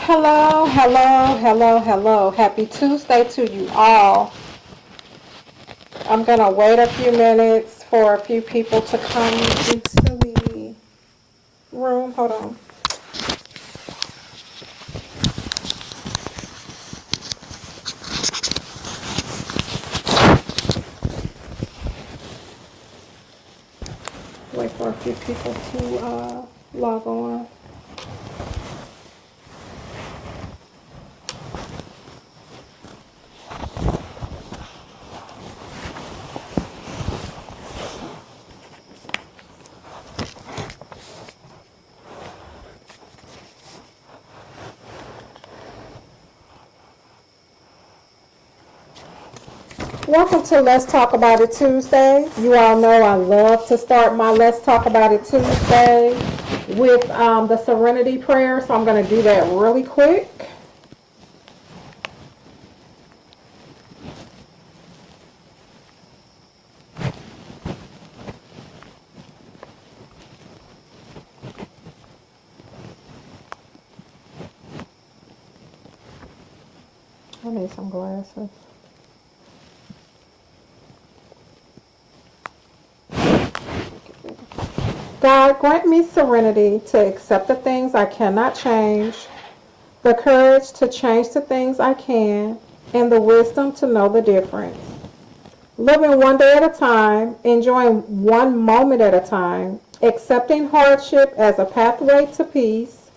Hello, hello, hello, hello. Happy Tuesday to you all. I'm going to wait a few minutes for a few people to come into the room. Hold on. Wait for a few people to log on. Welcome to Let's Talk About It Tuesday. You all know I love to start my Let's Talk About It Tuesday with the Serenity Prayer, so I'm going to do that really quick. I need some glasses. God, grant me serenity to accept the things I cannot change, the courage to change the things I can, and the wisdom to know the difference. Living one day at a time, enjoying one moment at a time, accepting hardship as a pathway to peace,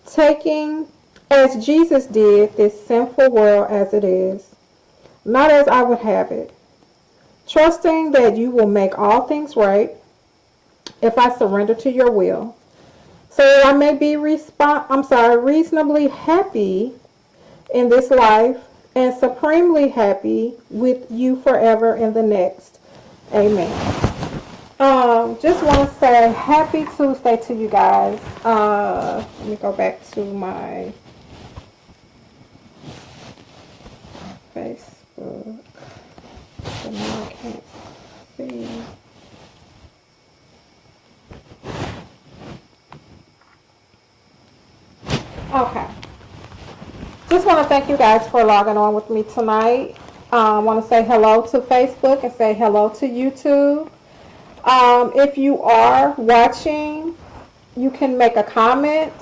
taking, as Jesus did, this sinful world as it is, not as I would have it, trusting that you will make all things right if I surrender to your will, so that I may be reasonably happy in this life and supremely happy with you forever in the next. Amen. Just want to say happy Tuesday to you guys. Let me go back to my Facebook. So now I can't see. Okay. Just want to thank you guys for logging on with me tonight. I want to say hello to Facebook and say hello to YouTube. If you are watching, you can make a comment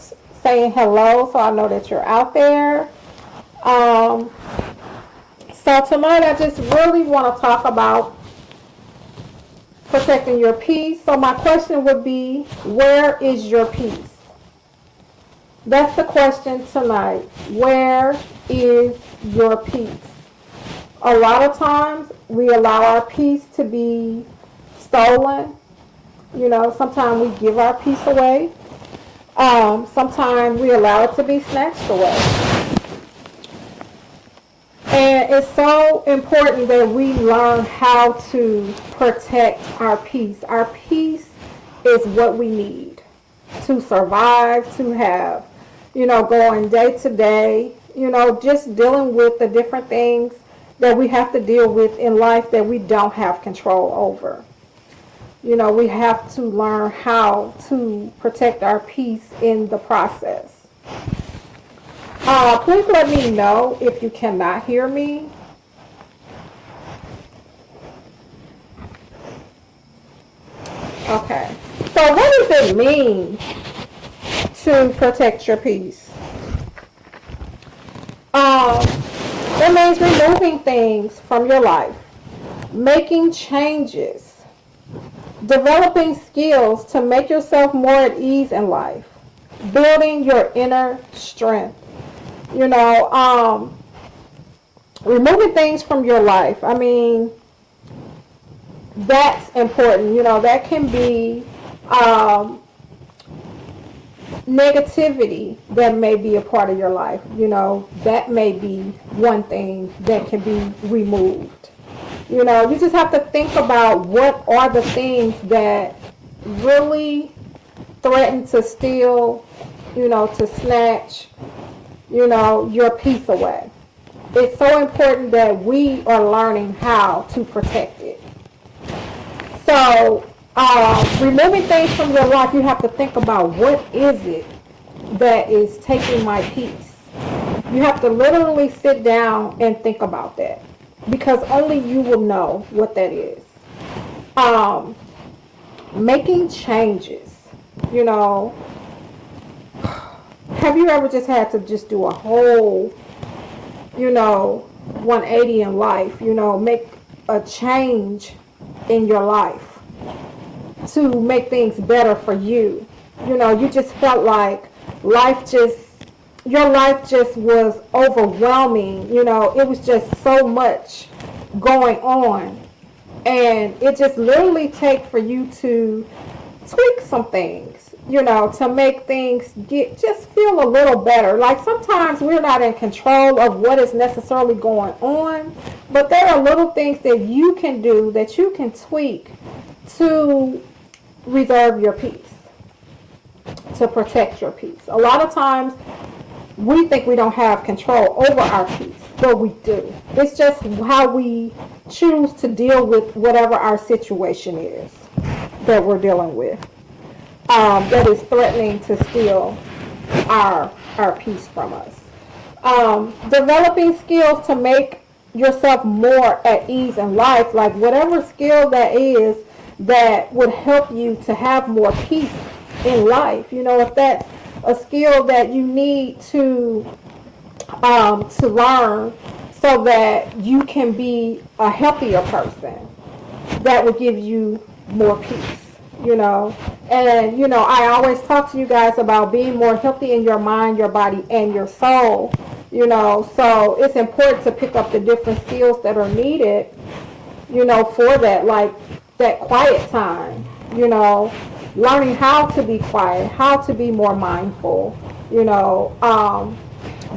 saying hello so I know that you're out there. So tonight I just really want to talk about protecting your peace. So my question would be, where is your peace? That's the question tonight. Where is your peace? A lot of times we allow our peace to be stolen. You know, sometimes we give our peace away. Sometimes we allow it to be snatched away. And it's so important that we learn how to protect our peace. Our peace is what we need to survive, to have, going day to day, just dealing with the different things that we have to deal with in life that we don't have control over. We have to learn how to protect our peace in the process. Please let me know if you cannot hear me. Okay. So what does it mean to protect your peace? It means removing things from your life, making changes, developing skills to make yourself more at ease in life, building your inner strength. Removing things from your life. I mean, that's important. That can be negativity that may be a part of your life. That may be one thing that can be removed. You just have to think about what are the things that really threaten to steal, to snatch, your peace away. It's so important that we are learning how to protect it. So, removing things from your life, you have to think about what is it that is taking my peace? You have to literally sit down and think about that, because only you will know what that is. Um, Making changes, you know, have you ever just had to just do a whole, 180 in life, make a change in your life to make things better for you? You just felt like life just, your life just was overwhelming. It was just so much going on. And it just literally takes for you to tweak some things, to make things just feel a little better. Like sometimes we're not in control of what is necessarily going on, but there are little things that you can do, that you can tweak to reserve your peace, to protect your peace. A lot of times we think we don't have control over our peace, but we do. It's just how we choose to deal with whatever our situation is that we're dealing with, that is threatening to steal our peace from us. Developing skills to make yourself more at ease in life, like whatever skill that is that would help you to have more peace in life. If that's a skill that you need to learn so that you can be a healthier person, that would give you more peace. And I always talk to you guys about being more healthy in your mind, your body, and your soul. So it's important to pick up the different skills that are needed, for that, like that quiet time, learning how to be quiet, how to be more mindful.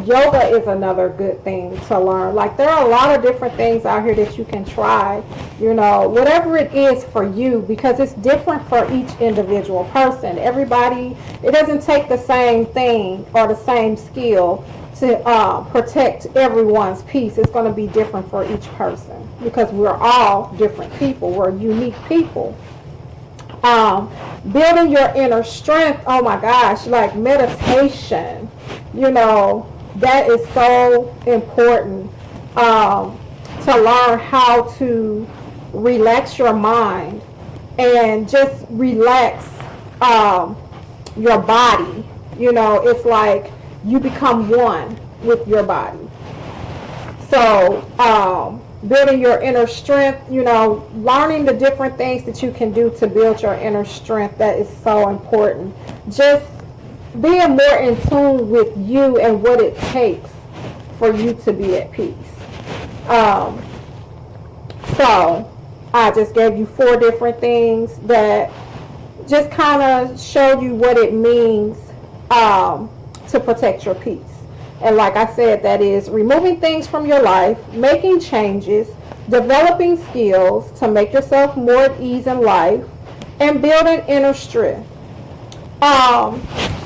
Yoga is another good thing to learn. Like there are a lot of different things out here that you can try, whatever it is for you, because it's different for each individual person. Everybody, it doesn't take the same thing or the same skill to protect everyone's peace. It's going to be different for each person, because we're all different people. We're unique people. Building your inner strength, oh my gosh, like meditation, that is so important, to learn how to relax your mind and just relax your body. It's like you become one with your body. So building your inner strength, learning the different things that you can do to build your inner strength, that is so important. Just being more in tune with you and what it takes for you to be at peace. So I just gave you 4 different things that just kind of show you what it means to protect your peace. And like I said, that is removing things from your life, making changes, developing skills to make yourself more at ease in life, and building inner strength.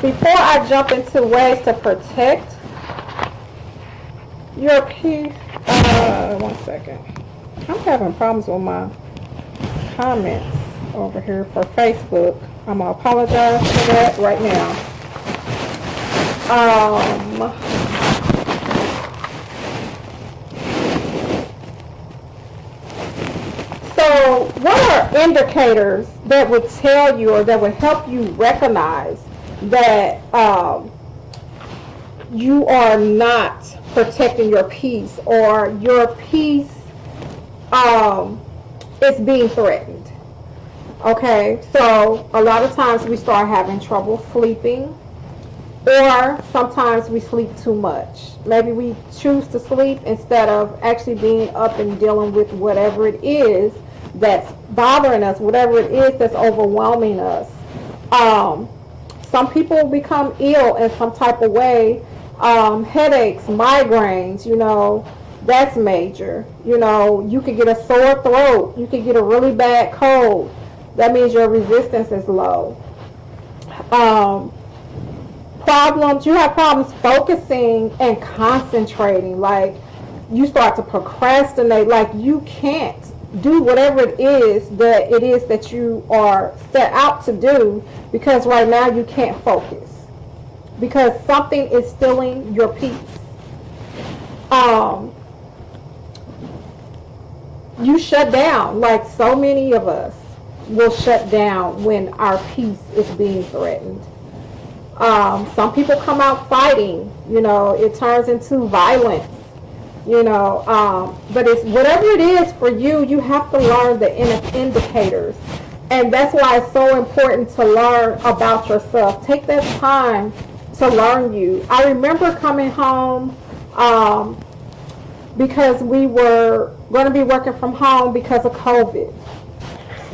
Before I jump into ways to protect your peace, 1 second. I'm having problems with my comments over here for Facebook. I'm going to apologize for that right now. So what are indicators that would tell you, or that would help you recognize that you are not protecting your peace, or your peace is being threatened? Okay, so a lot of times we start having trouble sleeping, or sometimes we sleep too much. Maybe we choose to sleep instead of actually being up and dealing with whatever it is that's bothering us, whatever it is that's overwhelming us. Some people become ill in some type of way. Headaches, migraines, that's major. You could get a sore throat. You could get a really bad cold. That means your resistance is low. You have problems focusing and concentrating. Like you start to procrastinate. Like you can't do whatever it is that you are set out to do, because right now you can't focus. because something is stealing your peace. You shut down, like so many of us will shut down when our peace is being threatened. Some people come out fighting, it turns into violence, but it's whatever it is for you, you have to learn the indicators. And that's why it's so important to learn about yourself. Take that time to learn you. I remember coming home because we were going to be working from home because of COVID.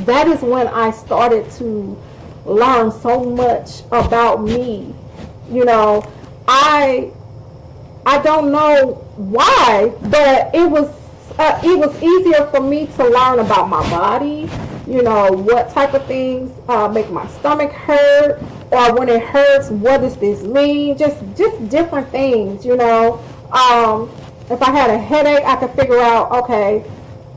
That is when I started to learn so much about me. I don't know why, but it was easier for me to learn about my body, what type of things make my stomach hurt, or when it hurts, what does this mean? Just different things, If I had a headache, I could figure out, okay,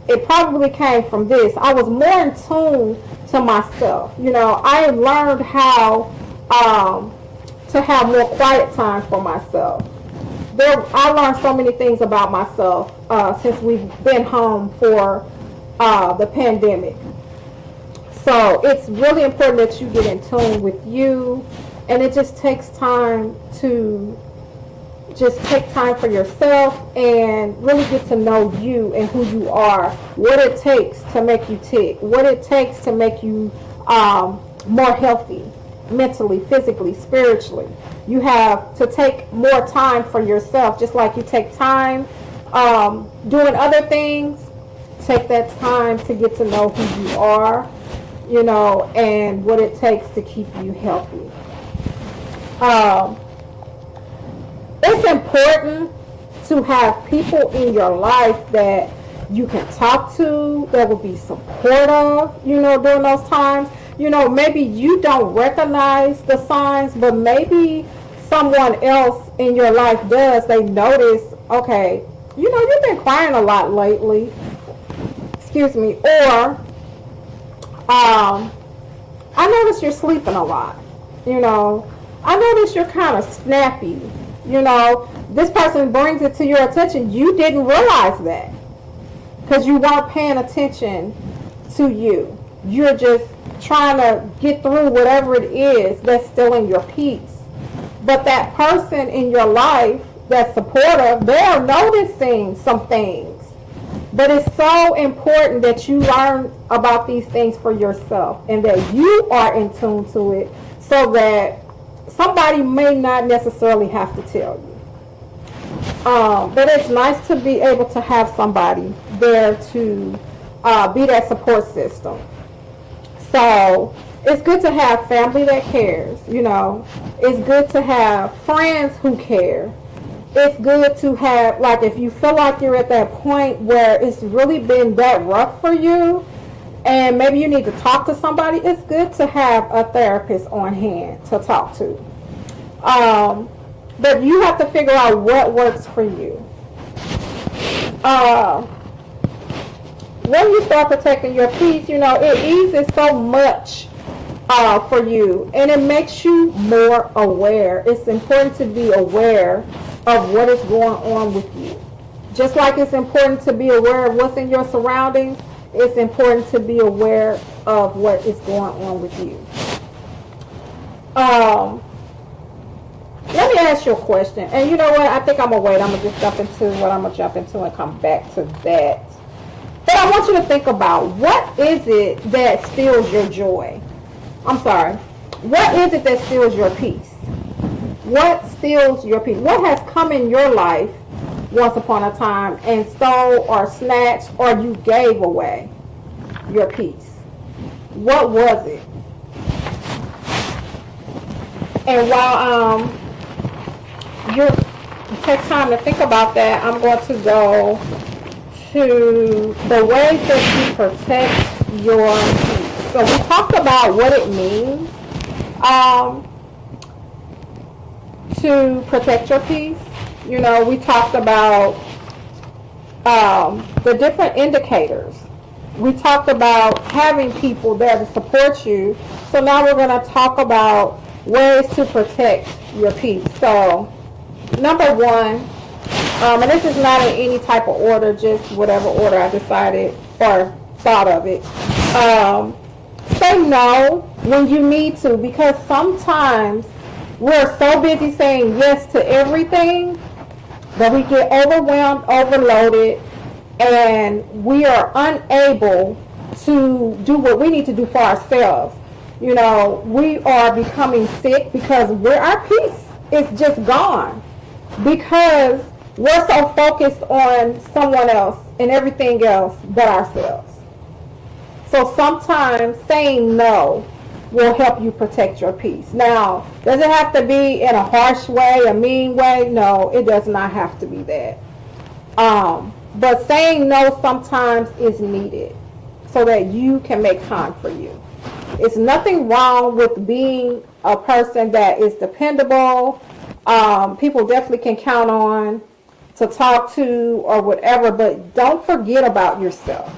it probably came from this. I was more in tune to myself. I learned how to have more quiet time for myself. I learned so many things about myself since we've been home for the pandemic. So it's really important that you get in tune with you, and it just takes time to just take time for yourself and really get to know you and who you are, what it takes to make you tick, what it takes to make you more healthy mentally, physically, spiritually. You have to take more time for yourself, just like you take time doing other things. Take that time to get to know who you are, and what it takes to keep you healthy. It's important to have people in your life that you can talk to, that will be supportive, during those times. Maybe you don't recognize the signs, but maybe someone else in your life does. They notice, okay, you've been crying a lot lately. Excuse me. Or, I notice you're sleeping a lot. I notice you're kind of snappy. This person brings it to your attention. You didn't realize that because you weren't paying attention to you. You're just trying to get through whatever it is that's stealing your peace. But that person in your life that's supportive, they're noticing some things. But it's so important that you learn about these things for yourself and that you are in tune to it, so that somebody may not necessarily have to tell you. But it's nice to be able to have somebody there to be that support system. So it's good to have family that cares, It's good to have friends who care. It's good to have, like, if you feel like you're at that point where it's really been that rough for you and maybe you need to talk to somebody, it's good to have a therapist on hand to talk to. But you have to figure out what works for you. When you start protecting your peace, it eases so much for you, and it makes you more aware. It's important to be aware of what is going on with you. Just like it's important to be aware of what's in your surroundings, it's important to be aware of what is going on with you. Let me ask you a question. And you know what? I think I'm going to wait. I'm going to just jump into what I'm going to jump into and come back to that. But I want you to think about, what is it that steals your joy? I'm sorry. What is it that steals your peace? What steals your peace? What has come in your life once upon a time and stole or snatched or you gave away your peace? What was it? And while you take time to think about that, I'm going to go to the ways that you protect your peace. So we talked about what it means to protect your peace. We talked about the different indicators. We talked about having people there to support you. So now we're going to talk about ways to protect your peace. So, number one, and this is not in any type of order, just whatever order I decided or thought of it. Say no when you need to, because sometimes we're so busy saying yes to everything that we get overwhelmed, overloaded, and we are unable to do what we need to do for ourselves. You know, we are becoming sick because our peace is just gone because we're so focused on someone else and everything else but ourselves. So sometimes saying no will help you protect your peace. Now, does it have to be in a harsh way, a mean way? No, it does not have to be that. But saying no sometimes is needed so that you can make time for you. It's nothing wrong with being a person that is dependable. People definitely can count on to talk to or whatever, but don't forget about yourself.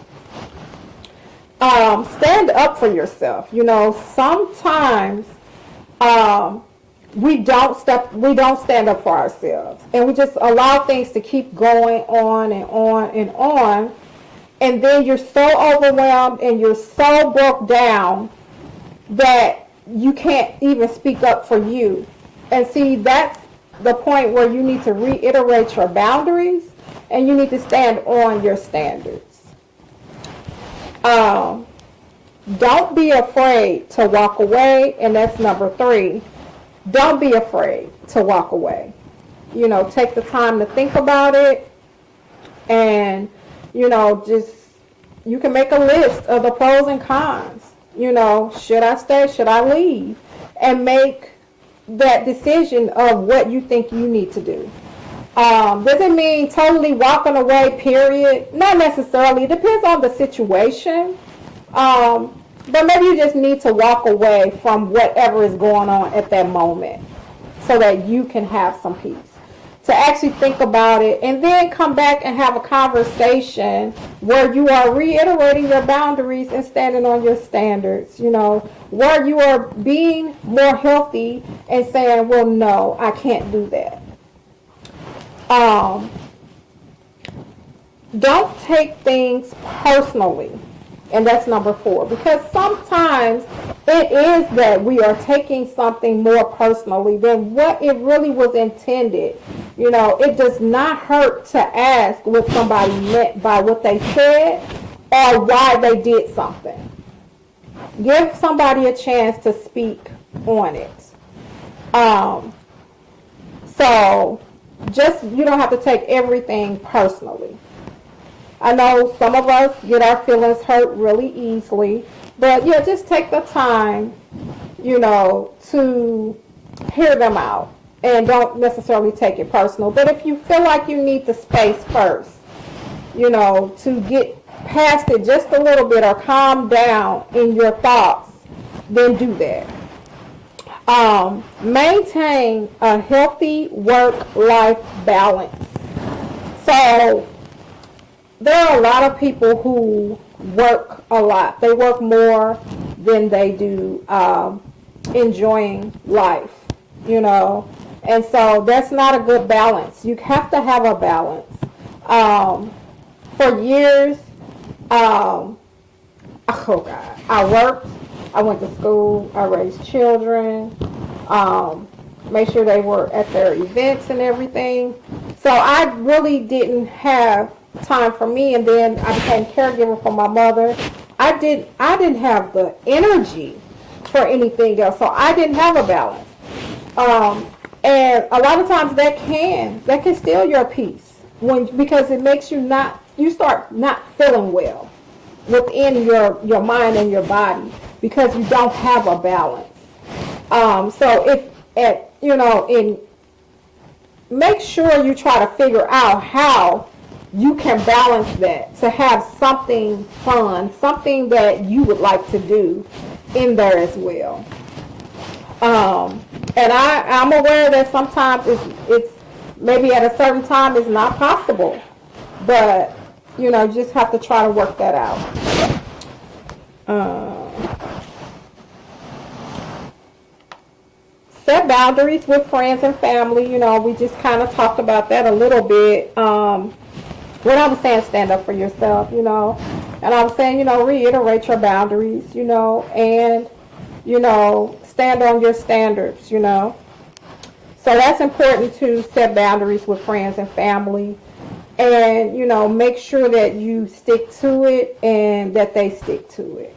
Stand up for yourself. You know, sometimes we don't stand up for ourselves, and we just allow things to keep going on and on and on, and then you're so overwhelmed and you're so broke down that you can't even speak up for you. And see, that's the point where you need to reiterate your boundaries and you need to stand on your standards. Don't be afraid to walk away, and that's number 3. Don't be afraid to walk away. You know, take the time to think about it, and, you know, just, you can make a list of the pros and cons. You know, should I stay, should I leave? And make that decision of what you think you need to do. Does it mean totally walking away, period? Not necessarily. It depends on the situation. But maybe you just need to walk away from whatever is going on at that moment so that you can have some peace. To actually think about it and then come back and have a conversation where you are reiterating your boundaries and standing on your standards, you know, where you are being more healthy and saying, well, no, I can't do that. Don't take things personally. And that's number 4, because sometimes it is that we are taking something more personally than what it really was intended. You know, it does not hurt to ask what somebody meant by what they said or why they did something. Give somebody a chance to speak on it. So just, you don't have to take everything personally. I know some of us get our feelings hurt really easily, but yeah, just take the time, you know, to hear them out and don't necessarily take it personal. But if you feel like you need the space first, you know, to get past it just a little bit or calm down in your thoughts, then do that. Maintain a healthy work-life balance. So, there are a lot of people who work a lot. They work more than they do enjoying life, you know. And so that's not a good balance. You have to have a balance. For years, oh God, I worked, I went to school, I raised children, made sure they were at their events and everything. So I really didn't have time for me, and then I became caregiver for my mother. I didn't have the energy for anything else, so I didn't have a balance. And a lot of times that can steal your peace because it makes you start not feeling well within your mind and your body because you don't have a balance. So make sure you try to figure out how you can balance that to have something fun, something that you would like to do in there as well. And I'm aware that sometimes it's maybe at a certain time it's not possible, but you just have to try to work that out. set boundaries with friends and family. You know, we just kind of talked about that a little bit. When I was saying stand up for yourself, you know, and I was saying, you know, reiterate your boundaries, you know, and, you know, stand on your standards, you know. So that's important, to set boundaries with friends and family, and, you know, make sure that you stick to it and that they stick to it.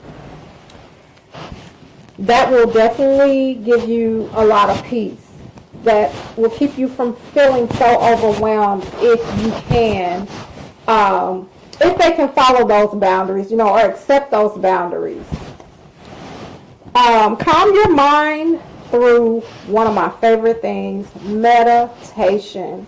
That will definitely give you a lot of peace. That will keep you from feeling so overwhelmed, if you can, if they can follow those boundaries, you know, or accept those boundaries. Calm your mind through one of my favorite things, meditation.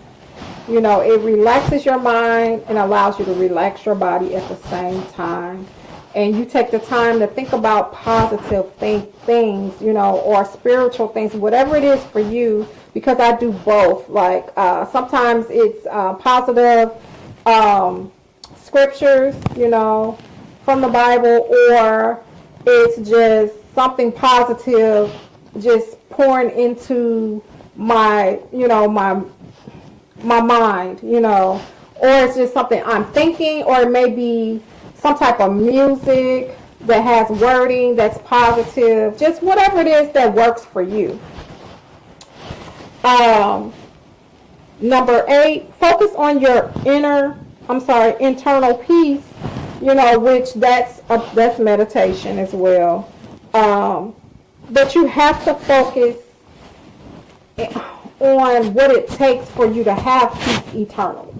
You know, it relaxes your mind and allows you to relax your body at the same time. And you take the time to think about positive things, you know, or spiritual things, whatever it is for you, because I do both. Like, sometimes it's positive scriptures, you know, from the Bible, or it's just something positive just pouring into my, you know, my mind, you know, or it's just something I'm thinking, or it may be some type of music that has wording that's positive, just whatever it is that works for you. Number 8, focus on your internal peace, you know, which that's meditation as well. But you have to focus on what it takes for you to have peace eternally.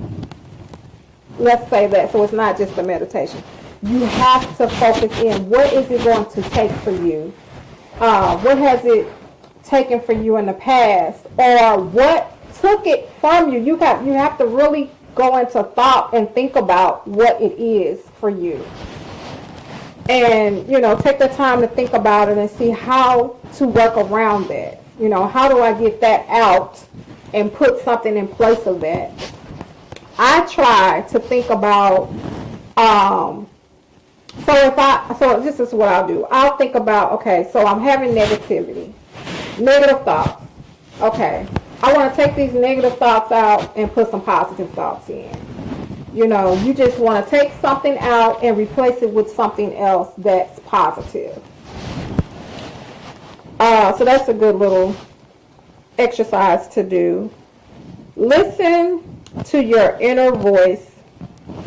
Let's say that, so it's not just a meditation. You have to focus in, what is it going to take for you? What has it taken for you in the past? Or what took it from you? You have to really go into thought and think about what it is for you. And, you know, take the time to think about it and see how to work around that. You know, how do I get that out and put something in place of that? I try to think about, so this is what I'll do. I'll think about, okay, so I'm having negative thoughts. Okay, I want to take these negative thoughts out and put some positive thoughts in. You know, you just want to take something out and replace it with something else that's positive. So that's a good little exercise to do. Listen to your inner voice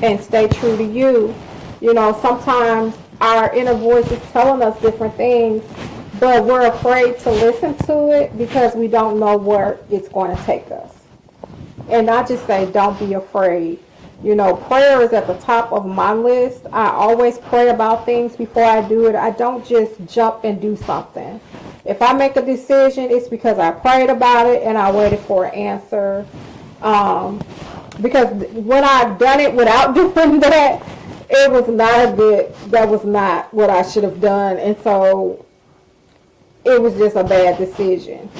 and stay true to you. You know, sometimes our inner voice is telling us different things, but we're afraid to listen to it because we don't know where it's going to take us. And I just say, don't be afraid. You know, prayer is at the top of my list. I always pray about things before I do it. I don't just jump and do something. If I make a decision, it's because I prayed about it and I waited for an answer. Because when I've done it without doing that, it was that was not what I should have done. And so it was just a bad decision.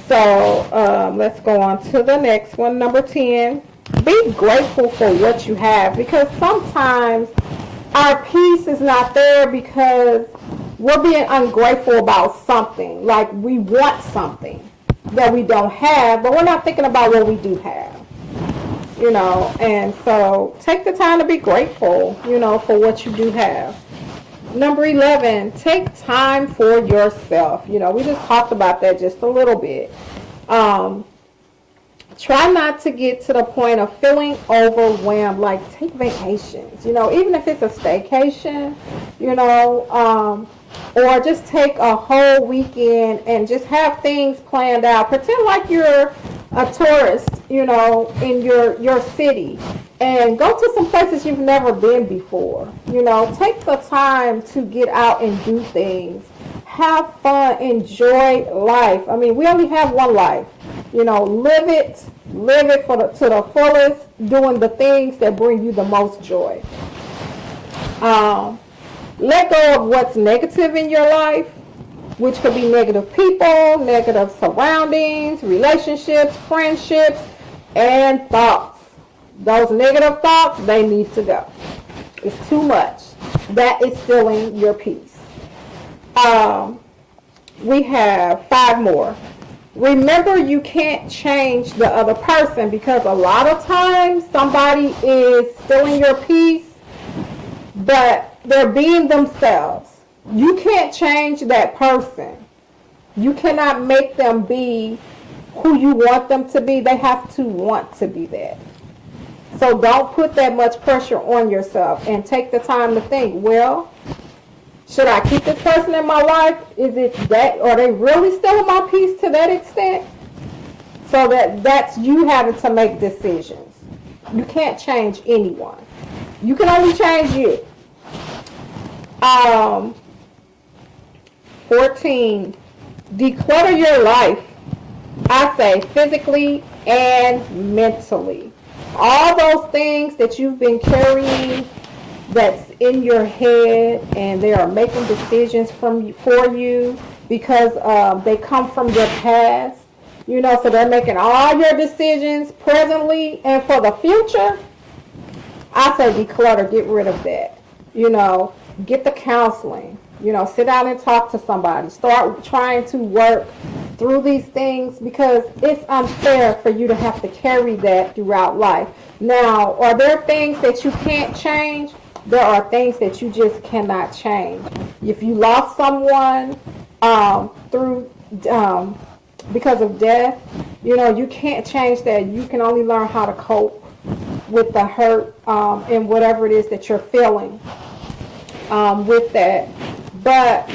So let's go on to the next one, number 10. Be grateful for what you have, because sometimes our peace is not there because we're being ungrateful about something. Like, we want something that we don't have, but we're not thinking about what we do have. You know, and so take the time to be grateful, you know, for what you do have. Number 11, take time for yourself. You know, we just talked about that just a little bit. Try not to get to the point of feeling overwhelmed. Like, take vacations, you know, even if it's a staycation, you know, or just take a whole weekend and just have things planned out. Pretend like you're a tourist, you know, in your city, and go to some places you've never been before. You know, take the time to get out and do things. Have fun, enjoy life. I mean, we only have one life. You know, live it to the fullest, doing the things that bring you the most joy. Let go of what's negative in your life, which could be negative people, negative surroundings, relationships, friendships, and thoughts. Those negative thoughts, they need to go. It's too much. That is stealing your peace. We have 5 more. Remember, you can't change the other person, because a lot of times somebody is stealing your peace, but they're being themselves. You can't change that person. You cannot make them be who you want them to be. They have to want to be that. So don't put that much pressure on yourself, and take the time to think, well, should I keep this person in my life? Is it that, are they really stealing my peace to that extent? So that's you having to make decisions. You can't change anyone. You can only change you. 14, declutter your life. I say physically and mentally. All those things that you've been carrying, that's in your head, and they are making decisions for you, because they come from your past. So they're making all your decisions presently and for the future. I say declutter, get rid of that. Get the counseling. Sit down and talk to somebody. Start trying to work through these things, because it's unfair for you to have to carry that throughout life. Now, are there things that you can't change? There are things that you just cannot change. If you lost someone through because of death, you can't change that. You can only learn how to cope with the hurt and whatever it is that you're feeling with that. But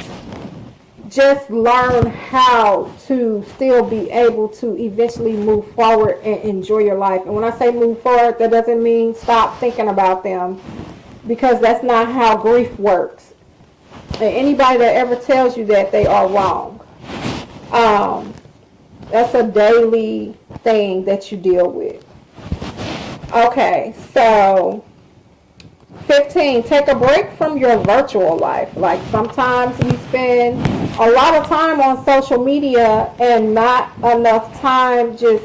just learn how to still be able to eventually move forward and enjoy your life. And when I say move forward, that doesn't mean stop thinking about them, because that's not how grief works. And anybody that ever tells you that, they are wrong. That's a daily thing that you deal with. Okay, so 15, take a break from your virtual life. Like, sometimes we spend a lot of time on social media and not enough time just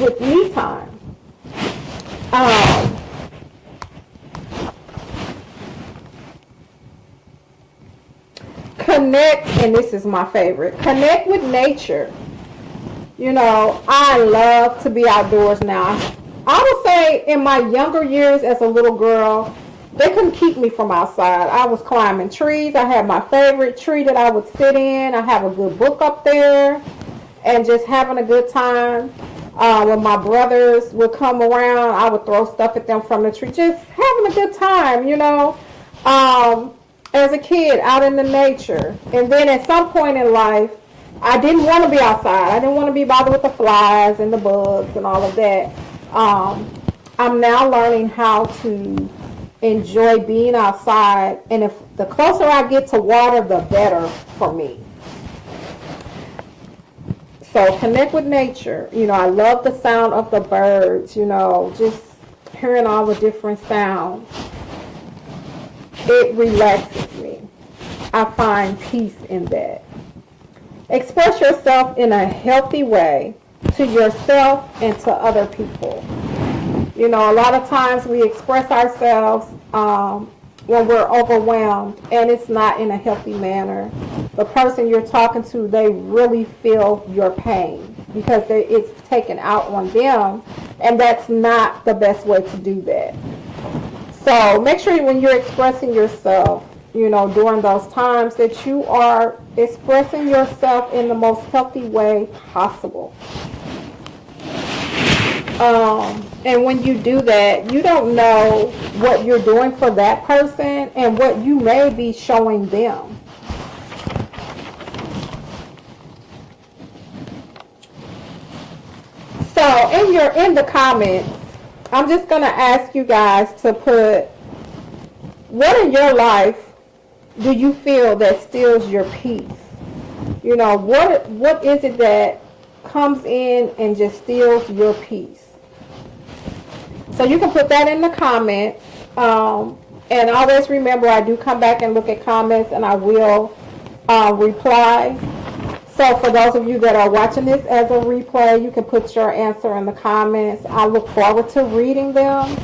with me time. Connect, and this is my favorite, connect with nature. I love to be outdoors now. I would say in my younger years as a little girl, they couldn't keep me from outside. I was climbing trees. I had my favorite tree that I would sit in. I have a good book up there and just having a good time. When my brothers would come around, I would throw stuff at them from the tree. Just having a good time, as a kid out in the nature. And then at some point in life, I didn't want to be outside. I didn't want to be bothered with the flies and the bugs and all of that. I'm now learning how to enjoy being outside, and if the closer I get to water, the better for me. So connect with nature. I love the sound of the birds, just hearing all the different sounds. It relaxes me. I find peace in that. Express yourself in a healthy way to yourself and to other people. A lot of times we express ourselves when we're overwhelmed, and it's not in a healthy manner. The person you're talking to, they really feel your pain because it's taken out on them, and that's not the best way to do that. So make sure when you're expressing yourself, during those times, that you are expressing yourself in the most healthy way possible. And when you do that, you don't know what you're doing for that person and what you may be showing them. So in the comments, I'm just going to ask you guys to put, what in your life do you feel that steals your peace? What is it that comes in and just steals your peace? So you can put that in the comments. And always remember, I do come back and look at comments, and I will reply. So for those of you that are watching this as a replay, you can put your answer in the comments. I look forward to reading them.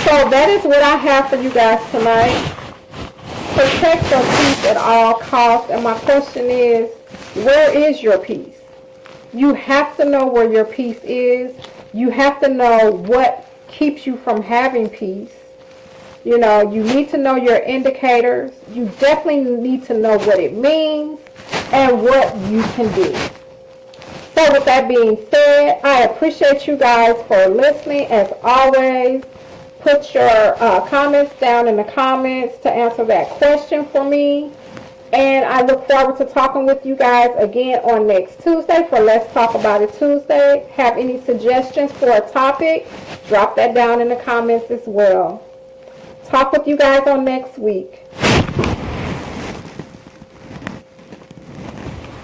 So that is what I have for you guys tonight. Protect your peace at all costs. And my question is, where is your peace? You have to know where your peace is. You have to know what keeps you from having peace. You know, you need to know your indicators. You definitely need to know what it means and what you can do. So with that being said, I appreciate you guys for listening. As always, put your comments down in the comments to answer that question for me. And I look forward to talking with you guys again on next Tuesday for Let's Talk About It Tuesday. Have any suggestions for a topic? Drop that down in the comments as well. Talk with you guys on next week.